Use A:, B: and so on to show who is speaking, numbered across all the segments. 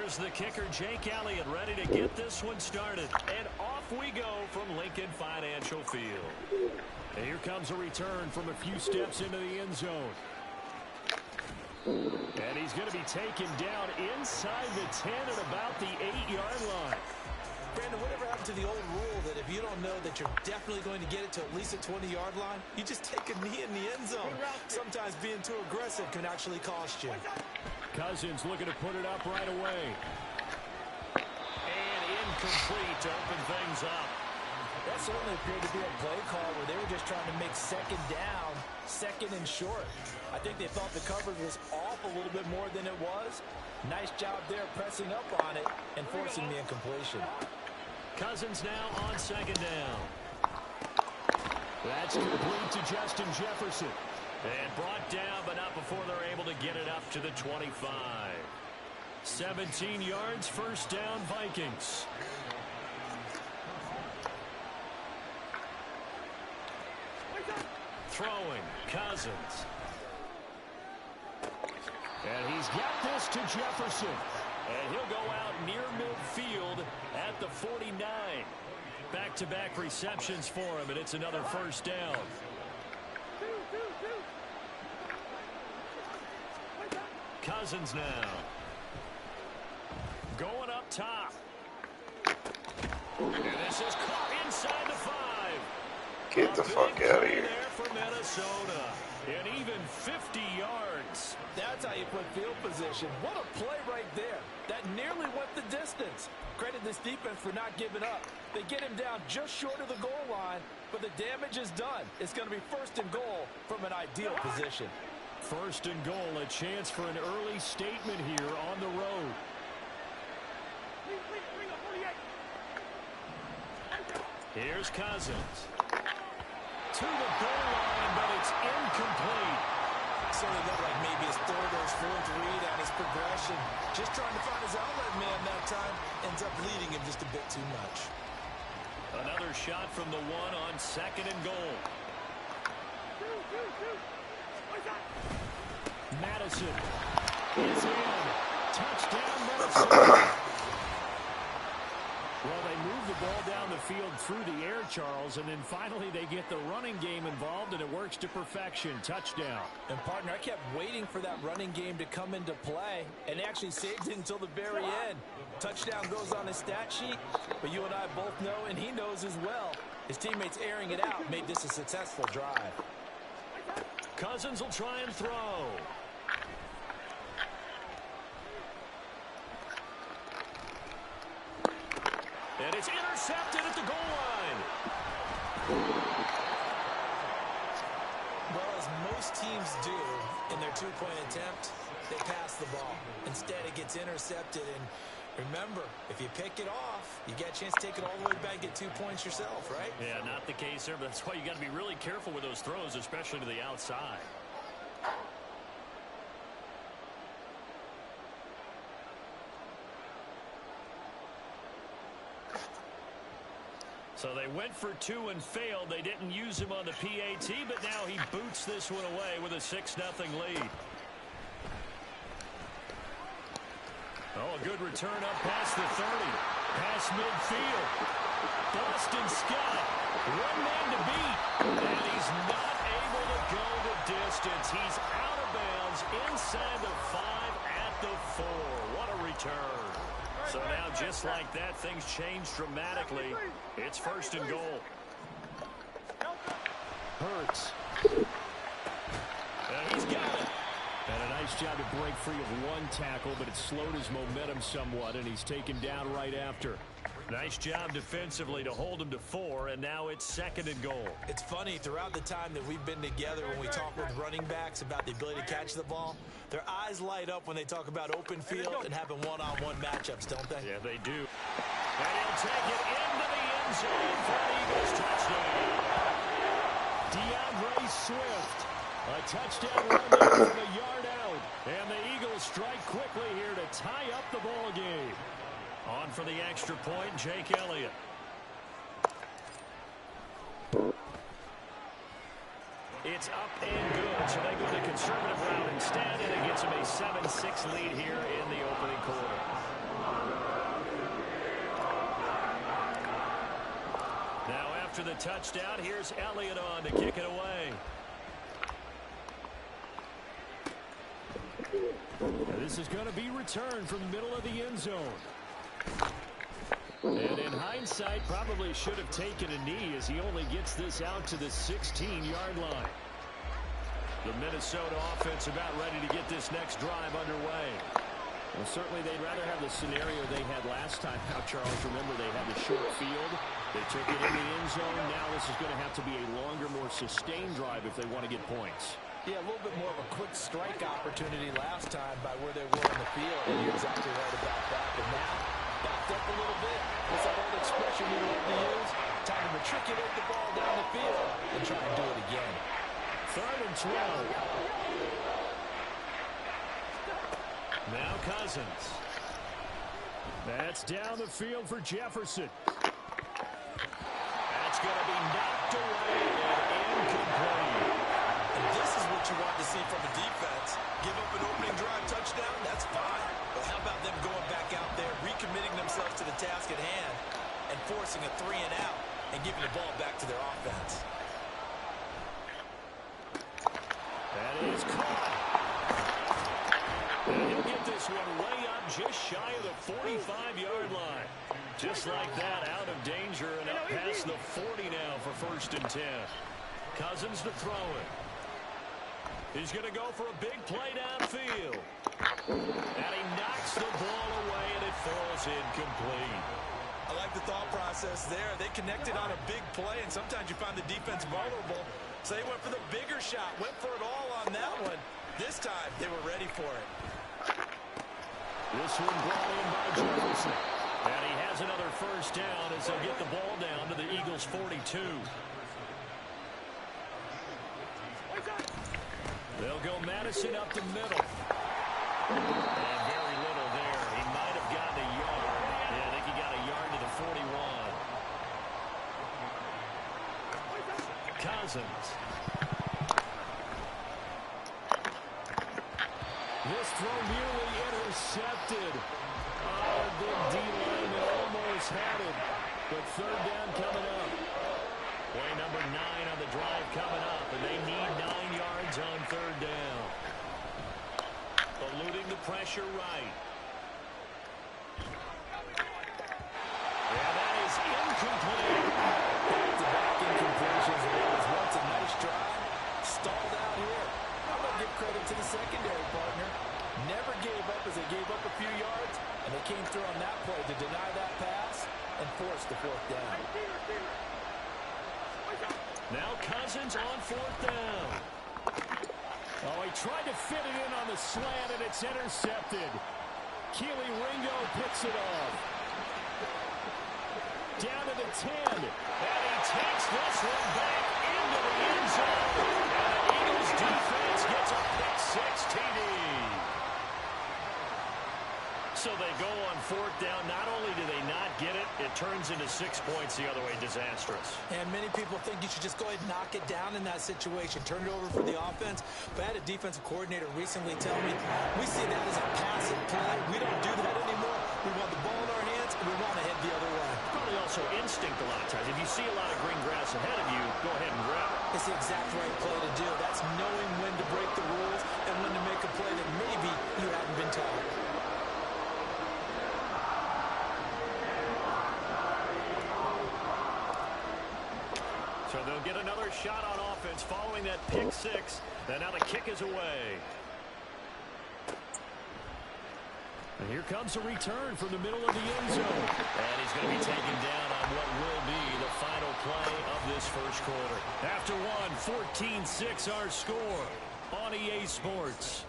A: Here's the kicker, Jake Elliott, ready to get this one started. And off we go from Lincoln Financial Field. And here comes a return from a few steps into the end zone. And he's going to be taken down inside the 10 at about the 8-yard line.
B: Brandon, whatever happened to the old rule that if you don't know that you're definitely going to get it to at least a 20-yard line, you just take a knee in the end zone. Sometimes being too aggressive can actually cost you.
A: Cousins looking to put it up right away. And incomplete to open things up.
B: That certainly appeared to be a play call where they were just trying to make second down, second and short. I think they thought the coverage was off a little bit more than it was. Nice job there pressing up on it and forcing the incompletion.
A: Cousins now on second down. That's complete to Justin Jefferson. And brought down, but not before they're able to get it up to the 25. 17 yards, first down, Vikings. Throwing, Cousins. And he's got this to Jefferson. And he'll go out near midfield at the 49. Back-to-back receptions for him, and it's another first down. Cousins now. Going up top. And this is caught inside the 5.
C: Get the fuck out of here.
A: There for Minnesota. And even 50 yards.
B: That's how you put field position. What a play right there. That nearly went the distance. Credit this defense for not giving up. They get him down just short of the goal line, but the damage is done. It's going to be first and goal from an ideal position.
A: First and goal, a chance for an early statement here on the road. Here's Cousins. To the goal line, but it's incomplete.
B: Certainly looked like maybe his third or his fourth read on his progression. Just trying to find his outlet man that time. Ends up leading him just a bit too much.
A: Another shot from the 1 on second and goal. Madison is in. Touchdown, Minnesota. Well, they move the ball down the field through the air, Charles, and then finally they get the running game involved, and it works to perfection. Touchdown.
B: And, partner, I kept waiting for that running game to come into play, and actually saved it until the very end. Touchdown goes on his stat sheet, but you and I both know, and he knows as well, his teammates airing it out made this a successful drive.
A: Cousins will try and throw. And it's intercepted at the goal line.
B: Well, as most teams do in their two-point attempt, they pass the ball. Instead, it gets intercepted. And remember, if you pick it off, you get a chance to take it all the way back, get 2 points yourself, right?
A: Yeah, not the case there, but that's why you got to be really careful with those throws, especially to the outside. So they went for 2 and failed. They didn't use him on the PAT, but now he boots this one away with a 6-0 lead. Oh, a good return up past the 30. Past midfield. Boston Scott. One man to beat. And he's not able to go the distance. He's out of bounds inside the 5 at the 4. What a return. So now, just like that, things change dramatically. It's first and goal. Hurts. And he's got it. And a nice job to break free of one tackle, but it slowed his momentum somewhat, and he's taken down right after. Nice job defensively to hold him to 4, and now it's second and goal.
B: It's funny, throughout the time that we've been together, when we talk with running backs about the ability to catch the ball, their eyes light up when they talk about open field and having one-on-one matchups, don't they?
A: Yeah, they do. And he'll take it into the end zone for an Eagles touchdown. DeAndre Swift, a touchdown run there from a yard out. And the Eagles strike quickly here to tie up the ball game. On for the extra point, Jake Elliott. It's up and good, so they go the conservative route instead, and it gets them a 7-6 lead here in the opening quarter. After the touchdown, here's Elliott on to kick it away. This is going to be returned from the middle of the end zone. And in hindsight, probably should have taken a knee as he only gets this out to the 16-yard line. The Minnesota offense about ready to get this next drive underway. Well, certainly they'd rather have the scenario they had last time out, Charles. Remember, they had the short field. They took it in the end zone. Now this is going to have to be a longer, more sustained drive if they want to get points.
B: Yeah, a little bit more of a quick strike opportunity last time by where they were on the field. And you're exactly right about that. But now, backed up a little bit. What's that old expression you love to use? Time to matriculate the ball down the field and try and do it again.
A: 3rd and 12. Now Cousins. That's down the field for Jefferson. That's going to be knocked away and incomplete.
D: And this is what you want to see from a defense. Give up an opening drive touchdown, that's fine. But how about them going back out there, recommitting themselves to the task at hand, and forcing a 3 and out, and giving the ball back to their offense.
A: That is caught. And he'll get this one way up just shy of the 45-yard line. Just like that, out of danger and up past the 40 now for 1st and 10. Cousins to throw it. He's going to go for a big play downfield. And he knocks the ball away, and it falls incomplete.
D: I like the thought process there. They connected on a big play, and sometimes you find the defense vulnerable. So they went for the bigger shot, went for it all on that one. This time, they were ready for it.
A: This one brought in by Jefferson. And he has another 1st down as they'll get the ball down to the Eagles' 42. They'll go Madison up the middle. And very little there. He might have gotten a yard. Yeah, I think he got a yard to the 41. Cousins. This throw nearly intercepted. Oh, big D-lineman almost had it. But 3rd down coming up. Play number 9 on the drive coming up, and they need 9 yards on 3rd down. Eluding the pressure right. And that is incomplete.
B: Back-to-back incompletions. It was once a nice drive. Stalled out here. I'm going to give credit to the secondary partner. Never gave up as they gave up a few yards, and they came through on that play to deny that pass and force the 4th down.
A: Now Cousins on 4th down. Oh, he tried to fit it in on the slant, and it's intercepted. Keely Ringo picks it off. Down to the 10. And he takes this one back into the end zone. And the Eagles defense gets a pick-6 TD. So they go on 4th down. Not only do they not get it, it turns into 6 points the other way. Disastrous.
B: And many people think you should just go ahead and knock it down in that situation. Turn it over for the offense. But I had a defensive coordinator recently tell me, we see that as a passive play. We don't do that anymore. We want the ball in our hands, and we want to head the other way.
A: Probably also instinct a lot of times. If you see a lot of green grass ahead of you, go ahead and grab it.
B: It's the exact right play to do. That's knowing when to break the rules and when to make a play that maybe you haven't been taught.
A: So they'll get another shot on offense following that pick-6. And now the kick is away. And here comes a return from the middle of the end zone. And he's going to be taken down on what will be the final play of this 1st quarter. After one, 14-6 our score on EA Sports.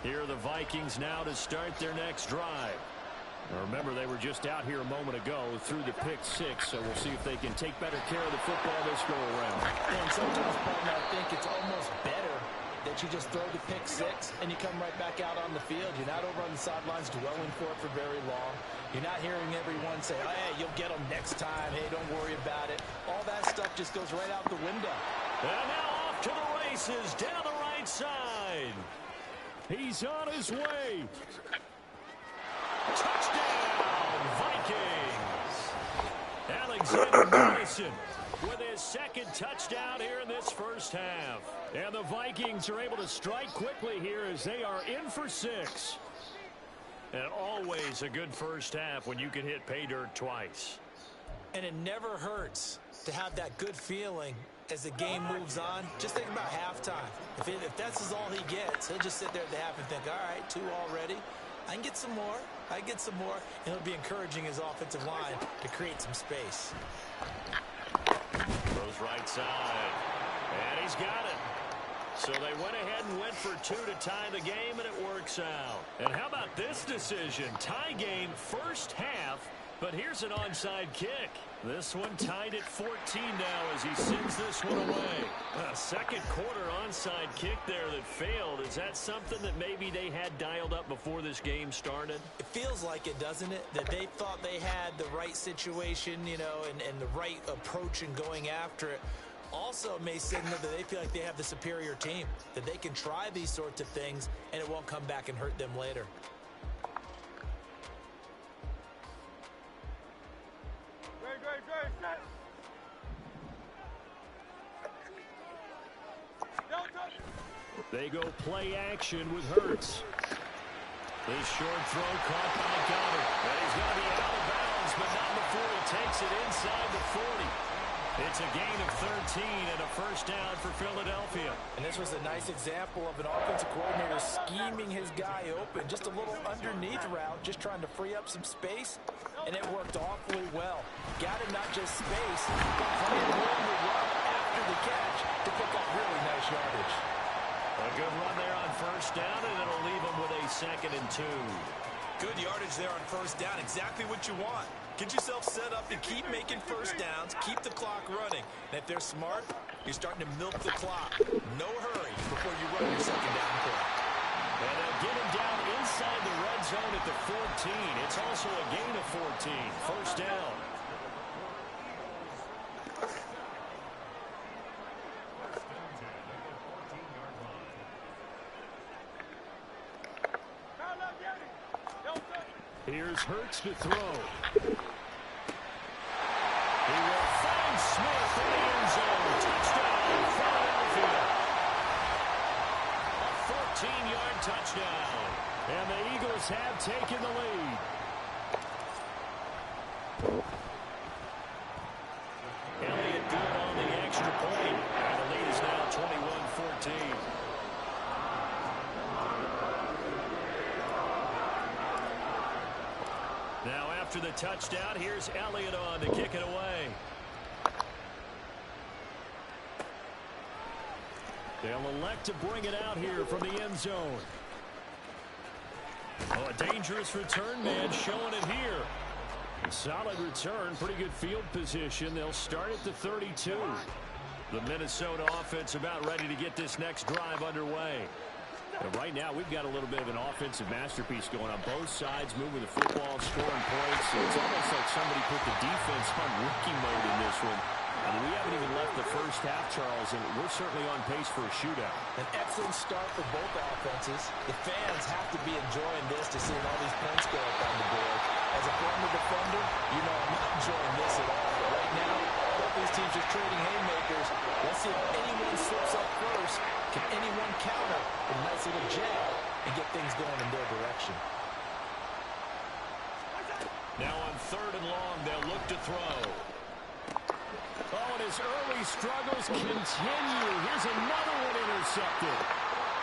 A: Here are the Vikings now to start their next drive. Now remember, they were just out here a moment ago through the pick-6, so we'll see if they can take better care of the football this go-around.
B: And sometimes, Paul, I think it's almost better that you just throw the pick-6 and you come right back out on the field. You're not over on the sidelines dwelling for it for very long. You're not hearing everyone say, oh, hey, you'll get them next time. Hey, don't worry about it. All that stuff just goes right out the window.
A: And now off to the races down the right side. side. He's on his way. Touchdown, Vikings. Alexander Madison with his second touchdown here in this first half. And the Vikings are able to strike quickly here as they are in for 6. And always a good first half when you can hit pay dirt twice.
B: And it never hurts to have that good feeling as the game moves on. Just think about halftime. If that's all he gets, he'll just sit there at the half and think, all right, 2 already. I can get some more. I can get some more. And he'll be encouraging his offensive line to create some space.
A: Goes right side. And he's got it. So they went ahead and went for 2 to tie the game, and it works out. And how about this decision? Tie game first half, but here's an onside kick. This one tied at 14 now as he sends this one away. A second quarter onside kick there that failed. Is that something that maybe they had dialed up before this game started?
B: It feels like it, doesn't it? That they thought they had the right situation, you know, and the right approach in going after it. Also may signal that they feel like they have the superior team, that they can try these sorts of things and it won't come back and hurt them later.
A: They go play action with Hurts. This short throw caught by Goddard. And he's going to be out of bounds, but not before he takes it inside the 40. It's a gain of 13 and a first down for Philadelphia.
B: And this was a nice example of an offensive coordinator scheming his guy open. Just a little underneath route, just trying to free up some space, and it worked awfully well. Got him not just space, but plenty of room to run after the catch to pick up really nice yardage.
A: A good run there on first down, and it'll leave him with a 2nd and 2.
D: Good yardage there on first down. Exactly what you want. Get yourself set up to keep making first downs, keep the clock running. And if they're smart, you're starting to milk the clock. No hurry before you run your second down play.
A: And they'll get him down inside the red zone at the 14. It's also a gain of 14. First down. Here's Hurts to throw. He will find Smith in the end zone. Touchdown, Philadelphia. A 14-yard touchdown. And the Eagles have taken the lead. Elliott good on the extra point. And the lead is now 21-14. Now after the touchdown, here's Elliott on to kick it away. They'll elect to bring it out here from the end zone. Oh, a dangerous return man showing it here. Solid return, pretty good field position. They'll start at the 32. The Minnesota offense about ready to get this next drive underway. And right now, we've got a little bit of an offensive masterpiece going on both sides, moving the football, scoring points. It's almost like somebody put the defense on rookie mode in this one. I mean, we haven't even left the first half, Charles, and we're certainly on pace for a shootout.
B: An excellent start for both offenses. The fans have to be enjoying this to see all these points go up on the board. As a former defender, you know I'm not enjoying this at all. But right now, both these teams are trading haymakers. Let's see if anyone slips up first. Can anyone counter with a nice little jab and get things going in their direction?
A: Now on 3rd and long, they'll look to throw. Oh, and his early struggles continue. Here's another one intercepted.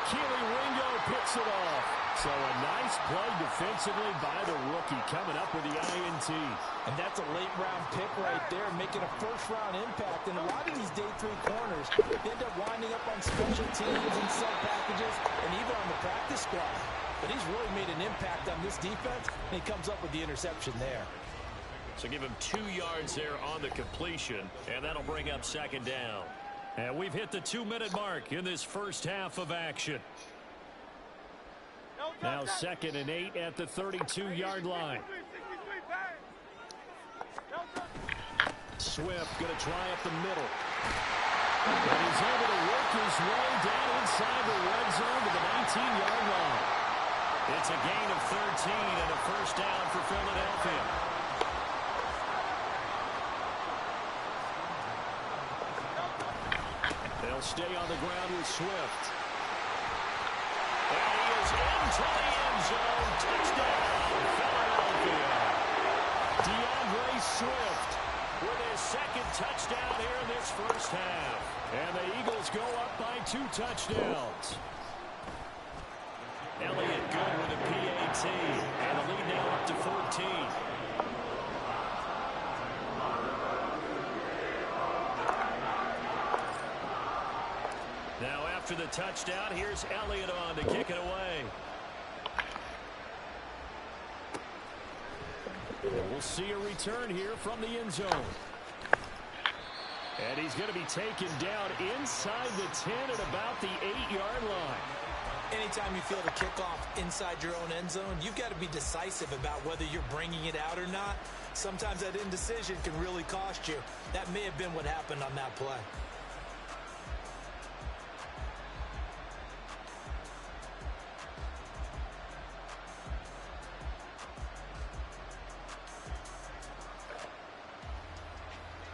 A: Keely Ringo picks it off. So a nice play defensively by the rookie coming up with the INT.
B: And that's a late-round pick right there, making a first-round impact. And a lot of these day 3 corners, they end up winding up on special teams and sub packages and even on the practice squad. But he's really made an impact on this defense, and he comes up with the interception there.
A: So give him 2 yards there on the completion, and that'll bring up 2nd down. And we've hit the 2-minute mark in this first half of action. Now 2nd and 8 at the 32-yard line. Swift going to try up the middle. And he's able to work his way down inside the red zone to the 19-yard line. It's a gain of 13 and a first down for Philadelphia. They'll stay on the ground with Swift. And he is into the end zone. Touchdown, Philadelphia. DeAndre Swift with his second touchdown here in this first half. And the Eagles go up by 2 touchdowns. Elliott good with a PAT. And the lead now up to 14. Now after the touchdown, here's Elliott on to kick it away. And we'll see a return here from the end zone. And he's going to be taken down inside the 10 at about the 8-yard line.
B: Anytime you feel the kickoff inside your own end zone, you've got to be decisive about whether you're bringing it out or not. Sometimes that indecision can really cost you. That may have been what happened on that play.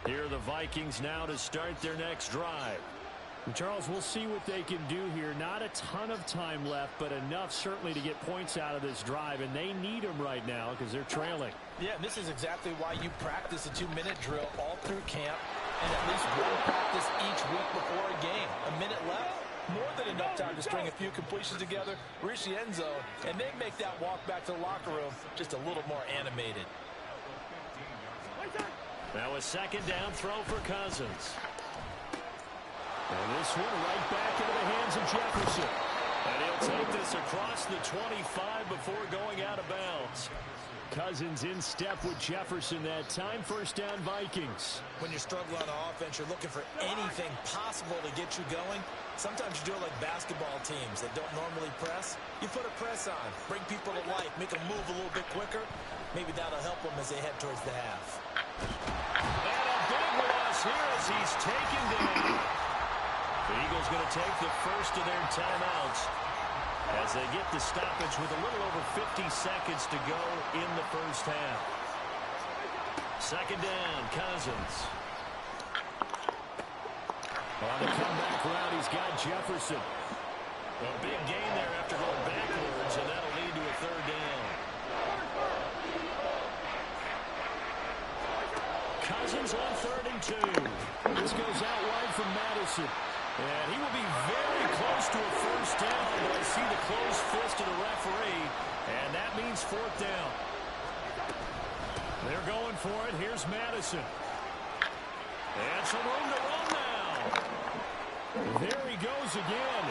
A: Here are the Vikings now to start their next drive.
E: Charles, we'll see what they can do here. Not a ton of time left, but enough certainly to get points out of this drive, and they need them right now because they're trailing.
B: Yeah, and this is exactly why you practice a 2-minute drill all through camp and at least one practice each week before a game. A minute left, more than enough time to string a few completions together, reach the end zone, and then make that walk back to the locker room just a little more animated.
A: Now a second down throw for Cousins. And this one right back into the hands of Jefferson. And he'll take this across the 25 before going out of bounds.
E: Cousins in step with Jefferson that time. First down, Vikings.
B: When you're struggling on offense, you're looking for anything possible to get you going. Sometimes you do it like basketball teams that don't normally press. You put a press on, bring people to life, make them move a little bit quicker. Maybe that'll help them as they head towards the half.
A: And a big loss here as he's taken down. The Eagles going to take the first of their timeouts as they get the stoppage with a little over 50 seconds to go in the first half. Second down, Cousins. On the comeback route, he's got Jefferson. A big gain there after going backwards, and that'll lead to a third down. Cousins on 3rd and 2.
E: This goes out wide from Madison.
A: And he will be very close to a first down, but I see the closed fist of the referee, and that means 4th down. They're going for it. Here's Madison. And some room to run now. There he goes again.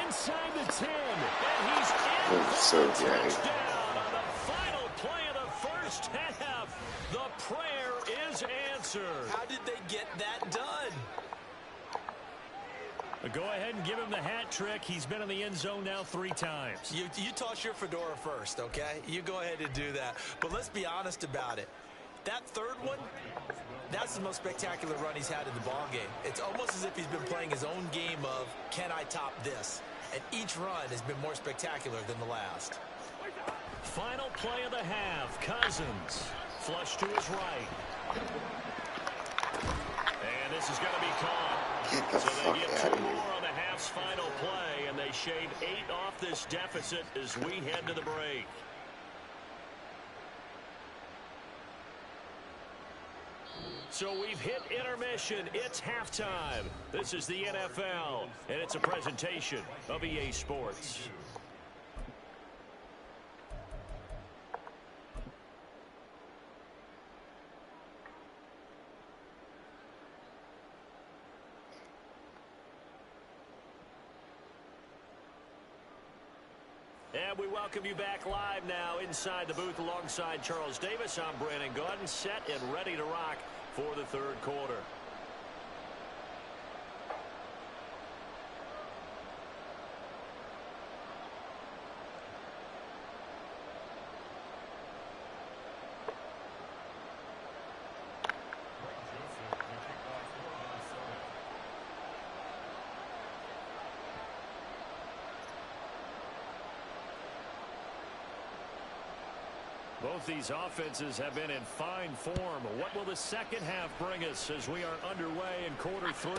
A: Inside the 10. And he's in for a touchdown on the final play of the first half. The prayer is answered.
B: How did they get that done?
A: Go ahead and give him the hat trick. He's been in the end zone now 3 times.
B: You toss your fedora first, okay? You go ahead and do that. But let's be honest about it. That third one, that's the most spectacular run he's had in the ballgame. It's almost as if he's been playing his own game of, can I top this? And each run has been more spectacular than the last.
A: Final play of the half. Cousins. Flush to his right. And this is going to be caught. So they get 2 more on the half's final play, and they shave 8 off this deficit as we head to the break. So we've hit intermission. It's halftime. This is the NFL, and it's a presentation of EA Sports. And we welcome you back live now inside the booth alongside Charles Davis. I'm Brandon Gaudin, set and ready to rock for the 3rd quarter.
E: Both these offenses have been in fine form. What will the second half bring us as we are underway in quarter 3?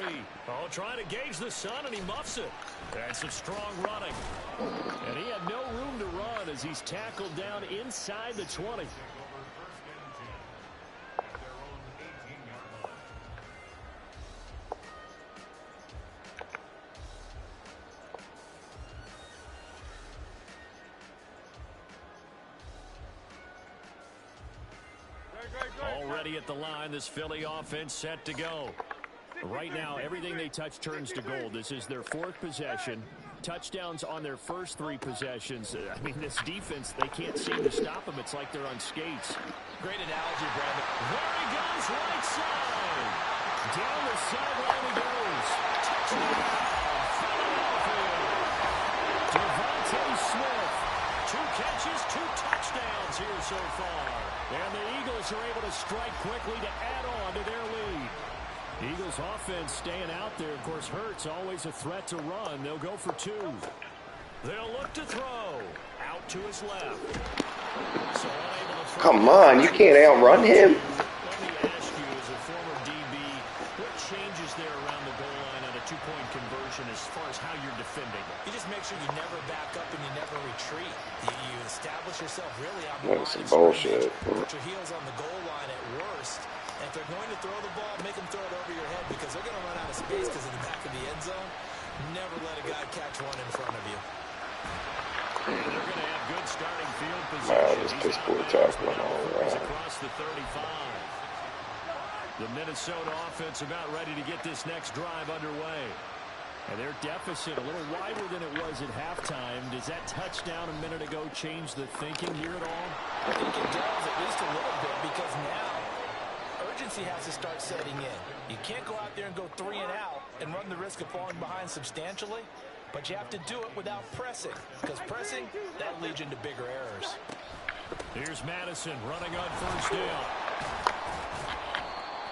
E: Oh, trying to gauge the sun, and he muffs it. And some strong running. And he had no room to run as he's tackled down inside the 20. Already at the line, this Philly offense set to go. Right now, everything they touch turns to gold. This is their 4th possession. Touchdowns on their first 3 possessions. I mean, this defense, they can't seem to stop them. It's like they're on skates.
B: Great analogy, Brandon.
E: There he goes, right side. Down the sideline he goes. Touchdown, Philadelphia. Devontae Smith. 2 catches, 2 touchdowns here so far. And the Eagles are able to strike quickly to add on to their lead. Eagles offense staying out there. Of course, Hurts always a threat to run. They'll go for 2. They'll look to throw. Out to his left. So unable to throw.
C: Come on, you can't outrun him.
E: Let me ask you, as a former DB, what changes there around the goal line on a 2-point conversion as far as how you're defending?
B: You just make sure you never back up and you never retreat. You establish yourself really on the line.
C: That's some bullshit.
B: Put your heels on the goal line at worst. And if they're going to throw the ball, make them throw it over your head because they're going to run out of space because of the back of the end zone. Never let a guy catch one in front of you.
E: They're going to have good starting field position.
C: Wow, this piss poor tackling all around.
E: Across the 35. The Minnesota offense about ready to get this next drive underway. And their deficit a little wider than it was at halftime. Does that touchdown a minute ago change the thinking here at all?
B: I think it does, at least a little bit, because now urgency has to start setting in. You can't go out there and go 3 and out and run the risk of falling behind substantially, but you have to do it without pressing, because pressing, that'll lead you into bigger errors.
E: Here's Madison running on first down.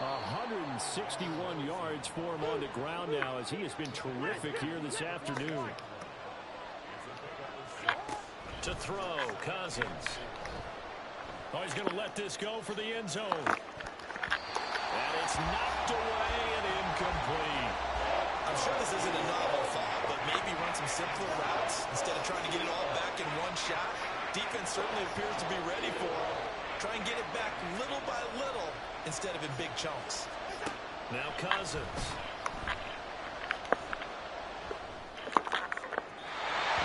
E: 161 yards for him on the ground now as he has been terrific here this afternoon. To throw, Cousins. Oh, he's going to let this go for the end zone. And it's knocked away and incomplete.
D: I'm sure this isn't a novel thought, but maybe run some simpler routes instead of trying to get it all back in one shot. Defense certainly appears to be ready for him. Try and get it back little by little instead of in big chunks.
E: Now Cousins.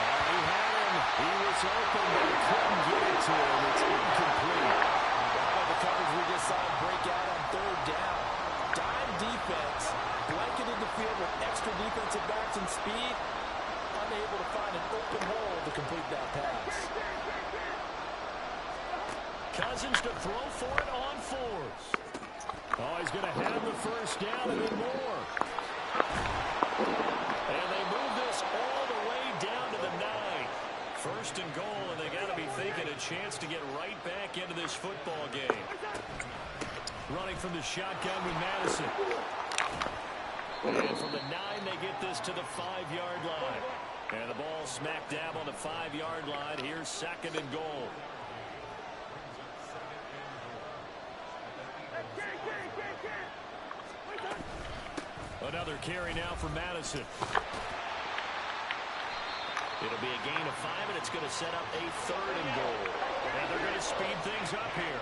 E: He had him. He was open, but he couldn't get it to him. It's incomplete.
B: The coverage we just saw break out on 3rd down. Dime defense, blanketed the field with extra defensive backs and speed, unable to find an open hole to complete that pass.
E: Cousins to throw for it on 4th. Oh, he's going to have the first down and then more. And they move this all the way down to the 9. 1st and goal, and they got to be thinking a chance to get right back into this football game. Running from the shotgun with Madison. And from the 9, they get this to the 5-yard line. And the ball smack dab on the 5-yard line. Here's 2nd and goal. Another carry now for Madison. It'll be a gain of 5, and it's going to set up a 3rd and goal. And they're going to speed things up here.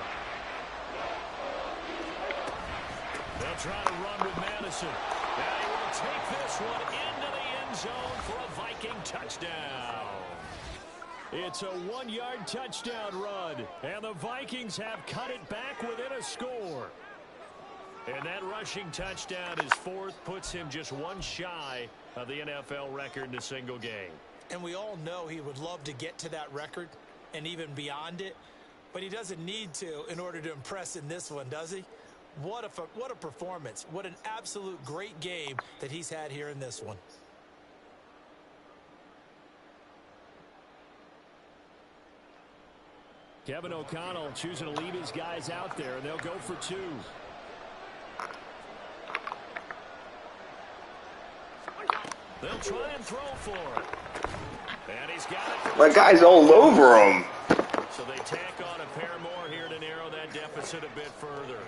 E: They'll try to run with Madison. And he will take this one into the end zone for a Viking touchdown. It's a 1-yard touchdown run, and the Vikings have cut it back within a score. And that rushing touchdown, his 4th, puts him just 1 shy of the NFL record in a single game.
B: And we all know he would love to get to that record and even beyond it, but he doesn't need to in order to impress in this one, does he? What a performance. What an absolute great game that he's had here in this one.
E: Kevin O'Connell choosing to leave his guys out there, and they'll go for 2. They'll try and throw for it. And he's got it.
C: My guy's all over him.
E: So they tack on a pair more
A: press it a bit further.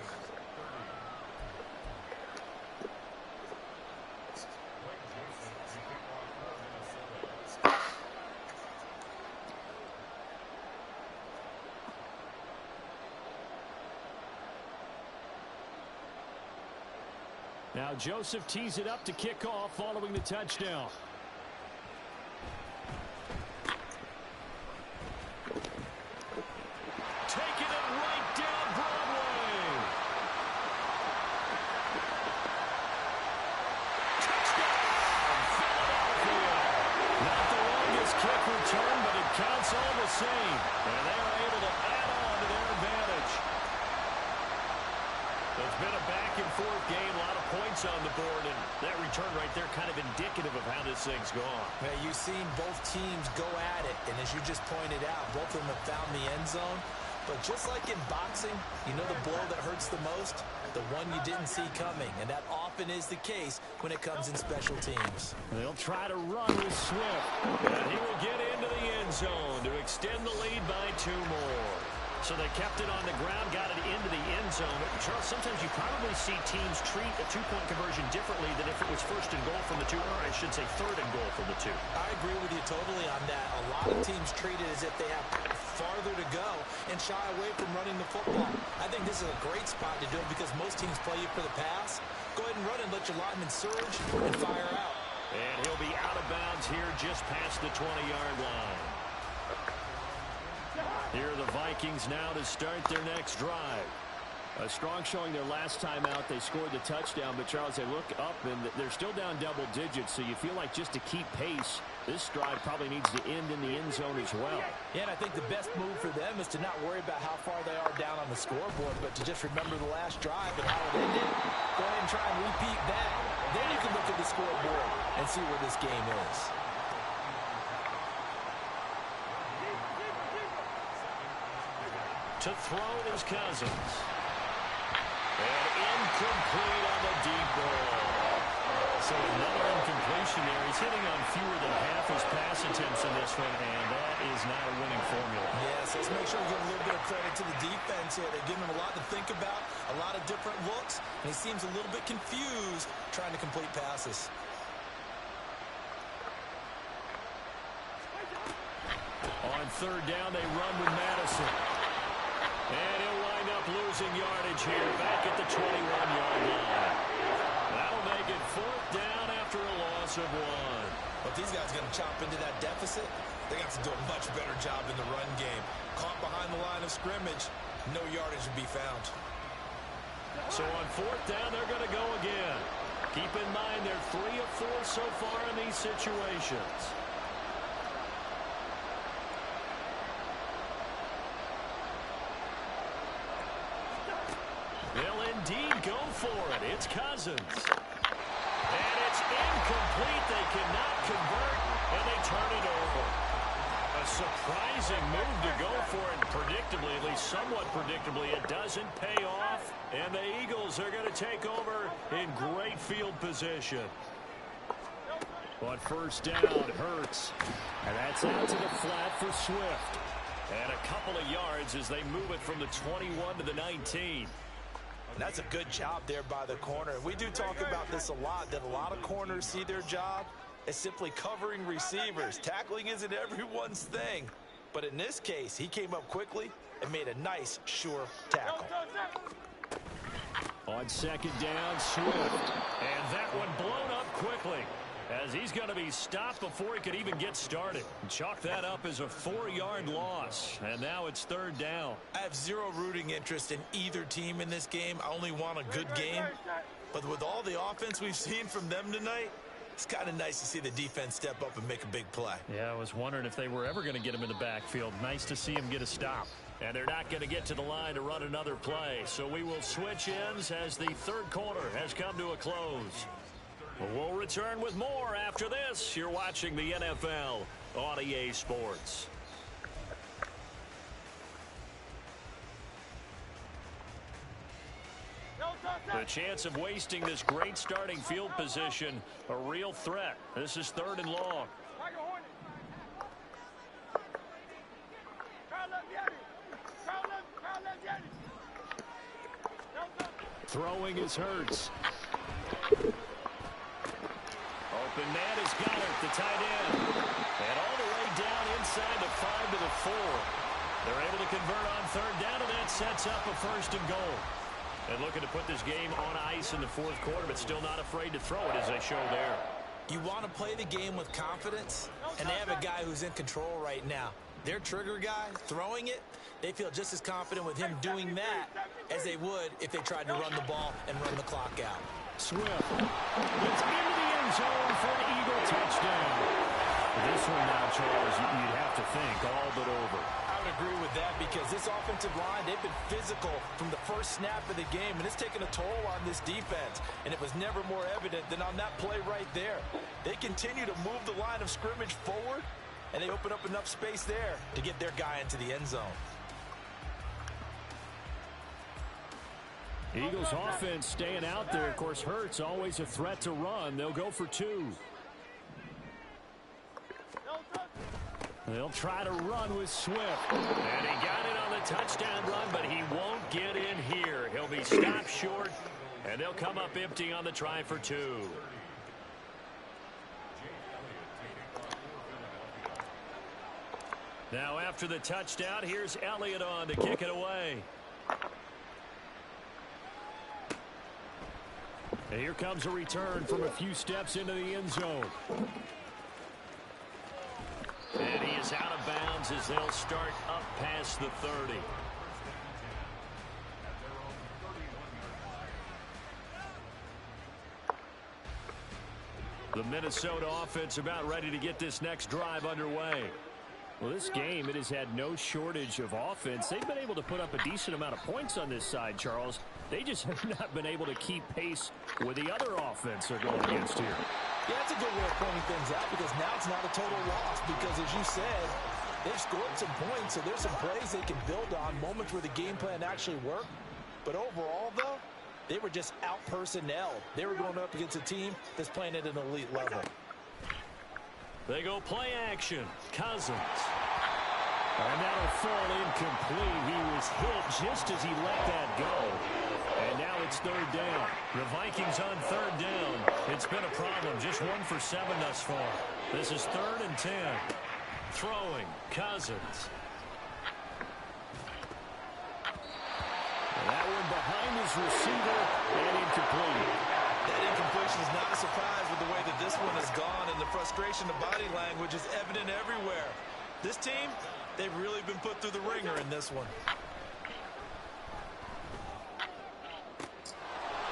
A: Now Joseph tees it up to kick off following the touchdown. Taking it right down Broadway. Touchdown, Philadelphia. Not the longest kick return, but it counts all the same. And they are able to add on to their advantage. It's been a back-and-forth game, a lot of points on the board, and that return right there kind of indicative of how this thing's gone.
B: Yeah, you've seen both teams go at it, and as you just pointed out, both of them have found the end zone. But just like in boxing, you know the blow that hurts the most? The one you didn't see coming, and that often is the case when it comes in special teams.
A: They'll try to run with Swift, and he will get into the end zone to extend the lead by 2 more. So they kept it on the ground, got it into the end zone. Charles, sometimes you probably see teams treat a 2-point conversion differently than if it was first and goal from the 2, or I should say third and goal from the 2.
B: I agree with you totally on that. A lot of teams treat it as if they have farther to go and shy away from running the football. I think this is a great spot to do it because most teams play you for the pass. Go ahead and run and let your lineman surge and fire out.
A: And he'll be out of bounds here just past the 20-yard line. Here are the Vikings now to start their next drive. A strong showing their last time out. They scored the touchdown, but Charles, they look up and they're still down double digits, so you feel like just to keep pace, this drive probably needs to end in the end zone as well.
B: Yeah, and I think the best move for them is to not worry about how far they are down on the scoreboard, but to just remember the last drive and how it ended. Go ahead and try and repeat that. Then you can look at the scoreboard and see where this game is.
A: To throw it is Cousins. And incomplete on the deep ball. So another incompletion there. He's hitting on fewer than half his pass attempts in this one, and that is not a winning formula.
B: Yes, let's make sure we give a little bit of credit to the defense here. They're giving him a lot to think about, a lot of different looks, and he seems a little bit confused trying to complete passes.
A: On third down, they run with Madison. And he'll wind up losing yardage here back at the 21-yard line. That'll make it 4th down after a loss of 1.
B: But these guys are going to chop into that deficit. They got to do a much better job in the run game. Caught behind the line of scrimmage, no yardage would be found.
A: So on 4th down, they're going to go again. Keep in mind they're 3 of 4 so far in these situations. They'll indeed go for it. It's Cousins. And it's incomplete. They cannot convert, and they turn it over. A surprising move to go for it, and predictably, at least somewhat predictably, it doesn't pay off, and the Eagles are going to take over in great field position. But first down, Hurts. And that's out to the flat for Swift. And a couple of yards as they move it from the 21 to the 19.
B: And that's a good job there by the corner. We do talk about this a lot, that a lot of corners see their job as simply covering receivers. Tackling isn't everyone's thing. But in this case, he came up quickly and made a nice, sure tackle.
A: On 2nd down, Swift. And that one blown up quickly, as he's going to be stopped before he could even get started. Chalk that up as a 4-yard loss, and now it's 3rd down.
B: I have zero rooting interest in either team in this game. I only want a good game. But with all the offense we've seen from them tonight, it's kind of nice to see the defense step up and make a big play.
A: Yeah, I was wondering if they were ever going to get him in the backfield. Nice to see him get a stop. And they're not going to get to the line to run another play. So we will switch ends as the 3rd quarter has come to a close. We'll return with more after this. You're watching the NFL on EA Sports. The chance of wasting this great starting field position, a real threat. This is 3rd and long. Throwing is Hurts. Open man has got it, the tight end. And all the way down inside the 5 to the 4. They're able to convert on third down, and that sets up a 1st and goal. And looking to put this game on ice in the 4th quarter, but still not afraid to throw it as they show there.
D: You want to play the game with confidence, and they have a guy who's in control right now. Their trigger guy, throwing it, they feel just as confident with him doing that as they would if they tried to run the ball and run the clock out.
A: Swift gets into the end zone for an Eagle touchdown. This one now, Charles, you'd have to think all but over.
B: I would agree with that because this offensive line, they've been physical from the first snap of the game, and it's taken a toll on this defense. And it was never more evident than on that play right there. They continue to move the line of scrimmage forward, and they open up enough space there to get their guy into the end zone.
A: Eagles offense staying out there. Of course, Hurts always a threat to run. They'll go for 2. They'll try to run with Swift. And he got it on the touchdown run, but he won't get in here. He'll be stopped short, and they'll come up empty on the try for 2. Now after the touchdown, here's Elliott on to kick it away. And here comes a return from a few steps into the end zone. And he is out of bounds as they'll start up past the 30. The Minnesota offense about ready to get this next drive underway. Well, this game, it has had no shortage of offense. They've been able to put up a decent amount of points on this side, Charles. They just have not been able to keep pace with the other offense they're going against here.
B: Yeah, that's a good way of pointing things out because now it's not a total loss because, as you said, they've scored some points, so there's some plays they can build on, moments where the game plan actually worked. But overall, though, they were just out-personnelled. They were going up against a team that's playing at an elite level.
A: They go play action. Cousins. And that'll fall incomplete. He was hit just as he let that go. And now it's 3rd down. The Vikings on 3rd down. It's been a problem. Just 1 for 7 thus far. This is 3rd and 10. Throwing. Cousins. That one behind his receiver and incomplete.
B: That incompletion is not a surprise with the way that this one has gone, and the frustration of body language is evident everywhere. This team, they've really been put through the ringer in this one.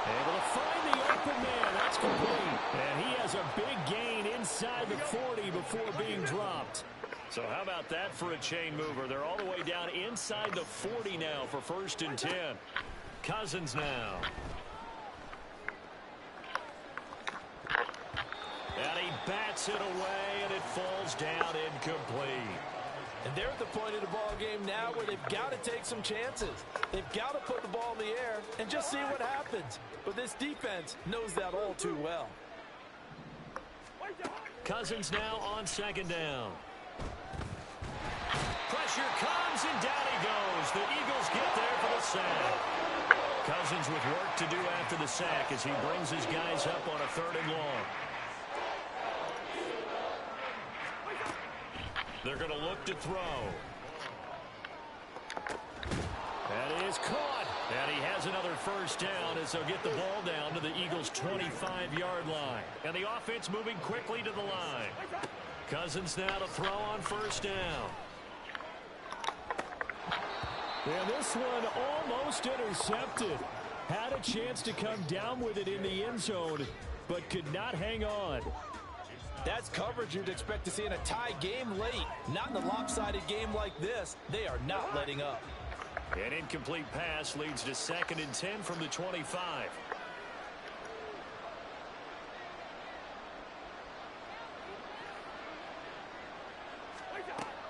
A: Able to find the open man. That's complete. And he has a big gain inside the 40 before being dropped. So how about that for a chain mover? They're all the way down inside the 40 now for 1st and 10. Cousins now. And he bats it away, and it falls down incomplete.
B: And they're at the point of the ball game now where they've got to take some chances. They've got to put the ball in the air and just see what happens. But this defense knows that all too well.
A: Cousins now on 2nd down. Pressure comes, and down he goes. The Eagles get there for the sack. Cousins with work to do after the sack as he brings his guys up on a 3rd and long. They're going to look to throw. That is caught. And he has another 1st down as they'll get the ball down to the Eagles' 25-yard line. And the offense moving quickly to the line. Cousins now to throw on 1st down. And this one almost intercepted. Had a chance to come down with it in the end zone, but could not hang on.
B: That's coverage you'd expect to see in a tie game late. Not in a lopsided game like this. They are not letting up.
A: An incomplete pass leads to 2nd and 10 from the 25.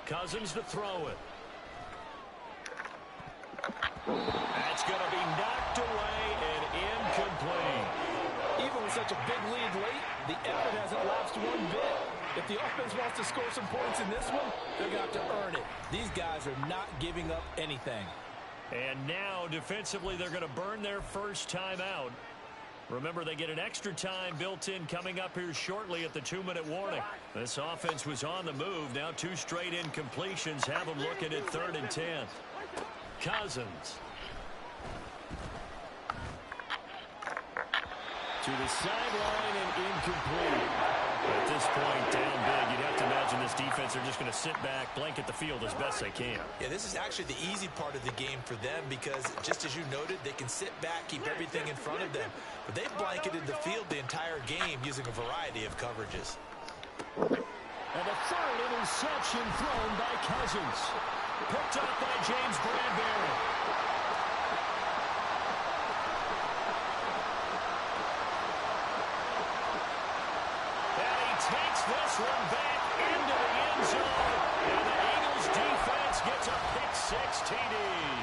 A: Cousins to throw it. That's going to be knocked away and incomplete.
B: Even with such a big lead late, the effort hasn't lapsed one bit. If the offense wants to score some points in this one, they're going to have to earn it. These guys are not giving up anything.
A: And now, defensively, they're going to burn their first time out. Remember, they get an extra time built in coming up here shortly at the 2-minute warning. This offense was on the move. Now 2 straight incompletions have them looking at 3rd and 10. Cousins. To the sideline and incomplete. At this point, down big, you'd have to imagine this defense are just going to sit back, blanket the field as best they can.
D: Yeah, this is actually the easy part of the game for them because, just as you noted, they can sit back, keep everything in front of them. But they've blanketed the field the entire game using a variety of coverages.
E: And the 3rd interception thrown by Cousins.
A: Picked up by James Bradbury. Takes this one back into the end zone. And the Eagles defense gets a pick 6 TD.